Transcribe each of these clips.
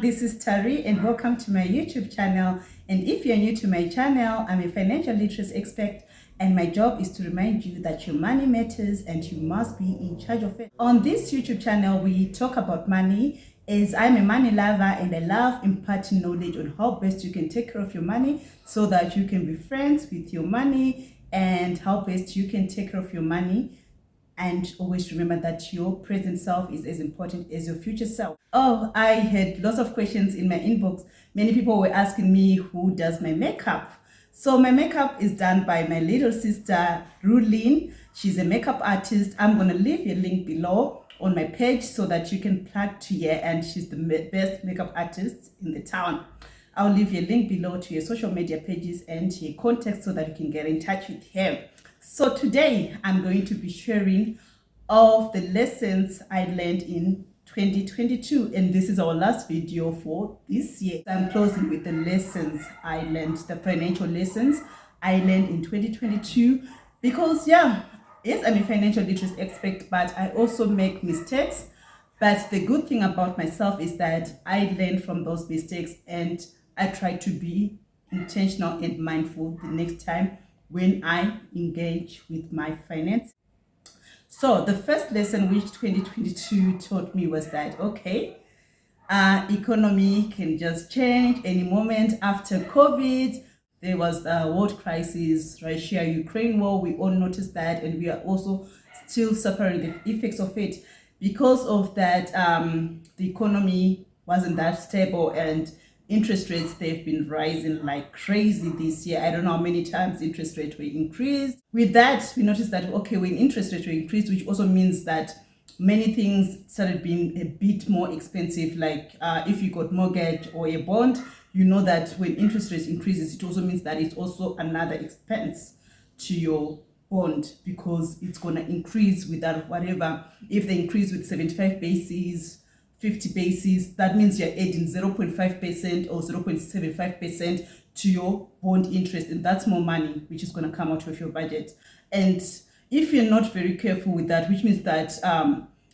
this is Tari and welcome to my YouTube channel. And if you're new to my channel, I'm a financial literacy expert and my job is to remind you that your money matters and you must be in charge of it. On this YouTube channel, we talk about money as I'm a money lover and I love imparting knowledge on how best you can take care of your money so that you can be friends with your money and how best you can take care of your money. And always remember that your present self is as important as your future self. Oh, I had lots of questions in my inbox. Many people were asking me who does my makeup. So my makeup is done by my little sister, Rulin. She's a makeup artist. I'm going to leave a link below on my page so that you can plug to her, and she's the best makeup artist in the town. I'll leave a link below to your social media pages and your contacts so that you can get in touch with her. So today I'm going to be sharing of the lessons I learned in 2022, and this is our last video for this year. I'm closing with the lessons I learned, the financial lessons I learned in 2022, because yes, I'm a financial literacy expert, but I also make mistakes. But the good thing about myself is that I learn from those mistakes and I try to be intentional and mindful the next time when I engage with my finance. So the first lesson which 2022 taught me was that, economy can just change any moment. After COVID, there was the world crisis, Russia-Ukraine war. We all noticed that, and we are also still suffering the effects of it. Because of that, the economy wasn't that stable, and interest rates, they've been rising like crazy this year. I don't know how many times interest rates were increased. With that, we noticed that, when interest rates were increased, which also means that many things started being a bit more expensive. Like if you got mortgage or a bond, you know that when interest rates increases, it also means that it's also another expense to your bond, because it's going to increase with that whatever. If they increase with 75 bases, 50 bases, that means you're adding 0.5% or 0.75% to your bond interest, and that's more money which is going to come out of your budget. And if you're not very careful with that, which means that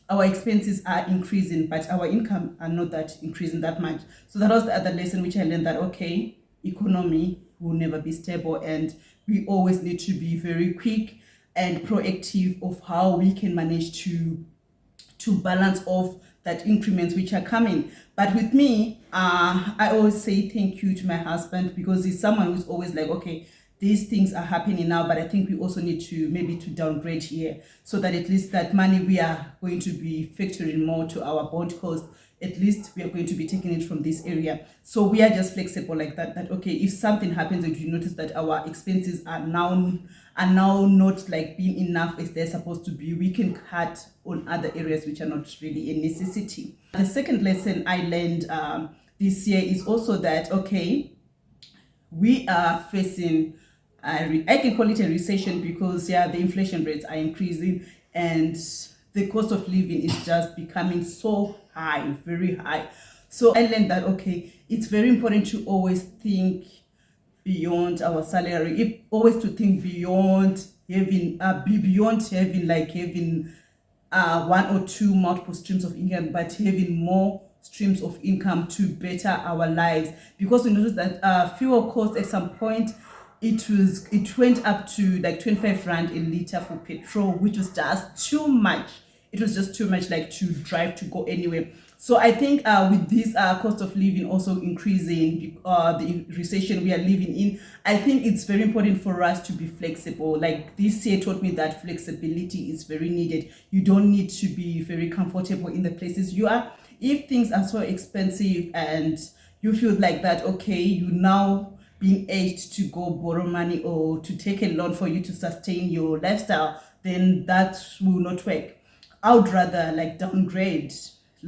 our expenses are increasing but our income are not that increasing that much. So that was the other lesson which I learned, that economy will never be stable, and we always need to be very quick and proactive of how we can manage to balance off that increments which are coming. But with me, I always say thank you to my husband, because he's someone who's always like, these things are happening now, but I think we also need to maybe to downgrade here, so that at least that money we are going to be factoring more to our bond cost, at least we are going to be taking it from this area. So we are just flexible like that, if something happens and you notice that our expenses are now not like being enough as they're supposed to be, we can cut on other areas which are not really a necessity. The second lesson I learned this year is also that, we are facing I can call it a recession, because the inflation rates are increasing and the cost of living is just becoming so high, very high. So I learned that it's very important to always think beyond our salary, always to think beyond having one or two multiple streams of income, but having more streams of income to better our lives. Because we noticed that fuel costs at some point, it went up to like 25 rand a liter for petrol, which was just too much. It was just too much, like to drive to go anywhere. So I think with this cost of living also increasing, the recession we are living in, I think it's very important for us to be flexible. Like this year taught me that flexibility is very needed. You don't need to be very comfortable in the places you are. If things are so expensive and you feel like that, you now being aged to go borrow money or to take a loan for you to sustain your lifestyle, then that will not work. I would rather like downgrade.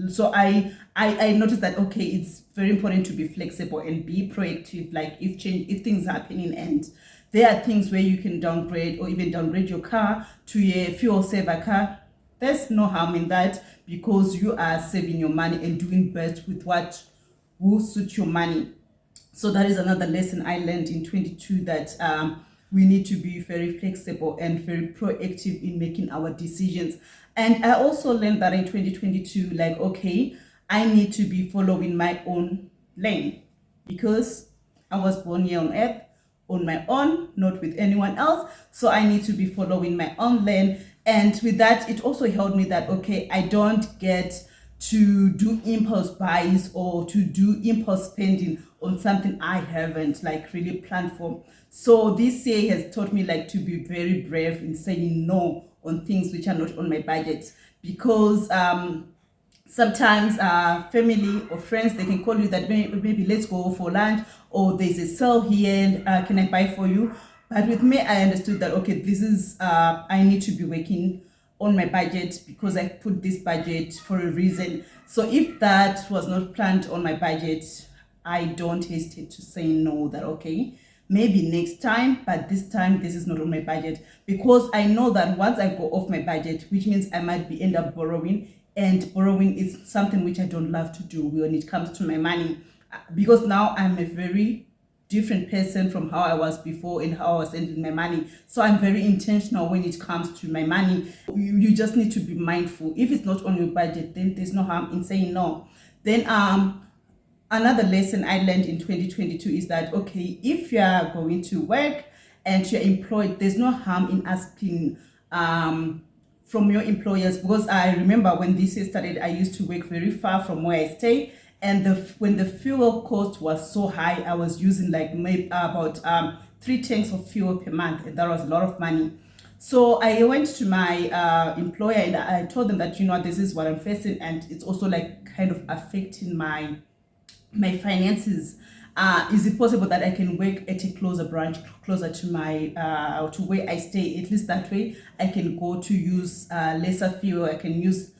So I noticed that it's very important to be flexible and be proactive. Like if things are happening and there are things where you can downgrade or even downgrade your car to a fuel saver car, there's no harm in that, because you are saving your money and doing best with what will suit your money. So that is another lesson I learned in 22, that we need to be very flexible and very proactive in making our decisions. And I also learned that in 2022, I need to be following my own lane, because I was born here on earth on my own, not with anyone else. So I need to be following my own lane. And with that, it also helped me that, okay, I don't get to do impulse buys or to do impulse spending on something I haven't like really planned for. So this year has taught me like to be very brave in saying no on things which are not on my budget, because sometimes family or friends, they can call you that maybe let's go for lunch, or there's a sale here, can I buy for you? But with me, I understood that, okay, this is I need to be working on my budget, because I put this budget for a reason. So if that was not planned on my budget, I don't hesitate to say no, that okay, maybe next time, but this time this is not on my budget, because I know that once I go off my budget, which means I might be end up borrowing, and borrowing is something which I don't love to do when it comes to my money, because now I'm a very different person from how I was before and how I was spending my money. So I'm very intentional when it comes to my money. You just need to be mindful. If it's not on your budget, then there's no harm in saying no. Then another lesson I learned in 2022 is that, okay, if you are going to work and you're employed, there's no harm in asking from your employers, because I remember when this year started, I used to work very far from where I stay, and when the fuel cost was so high, I was using like maybe about 3 tanks of fuel per month, and that was a lot of money. So I went to my employer and I told them that, this is what I'm facing, and it's also like kind of affecting my finances. Is it possible that I can work at a closer branch, closer to my to where I stay? At least that way I can go to use lesser fuel. I can use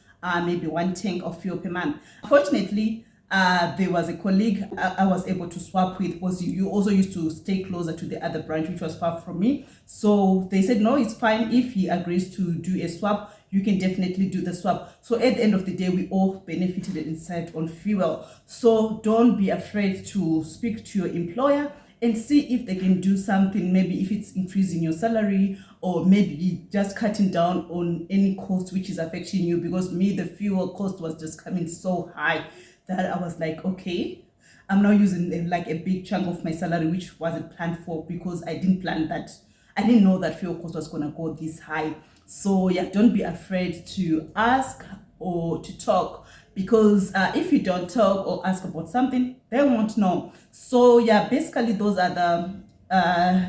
maybe 1 tank of fuel per month. Fortunately, there was a colleague I was able to swap with, because you also used to stay closer to the other branch, which was far from me. So they said, no, it's fine. If he agrees to do a swap, you can definitely do the swap. So at the end of the day, we all benefited inside on fuel. So don't be afraid to speak to your employer and see if they can do something, maybe if it's increasing your salary, or maybe just cutting down on any cost which is affecting you. Because me, the fuel cost was just coming so high that I was like, okay, I'm now using like a big chunk of my salary, which wasn't planned for, because I didn't plan that. I didn't know that fuel cost was gonna go this high. So yeah, don't be afraid to ask or to talk, because if you don't talk or ask about something, they won't know. So yeah, basically those are the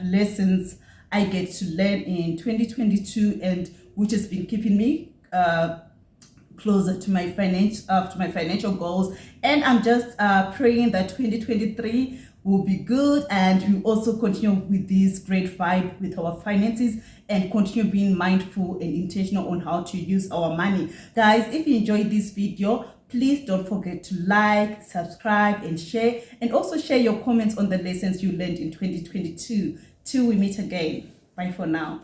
lessons I get to learn in 2022, and which has been keeping me closer to my financial goals. And I'm just praying that 2023 will be good, and we also continue with this great vibe with our finances, and continue being mindful and intentional on how to use our money. Guys, if you enjoyed this video, please don't forget to like, subscribe, and share, and also share your comments on the lessons you learned in 2022. Till we meet again, bye for now.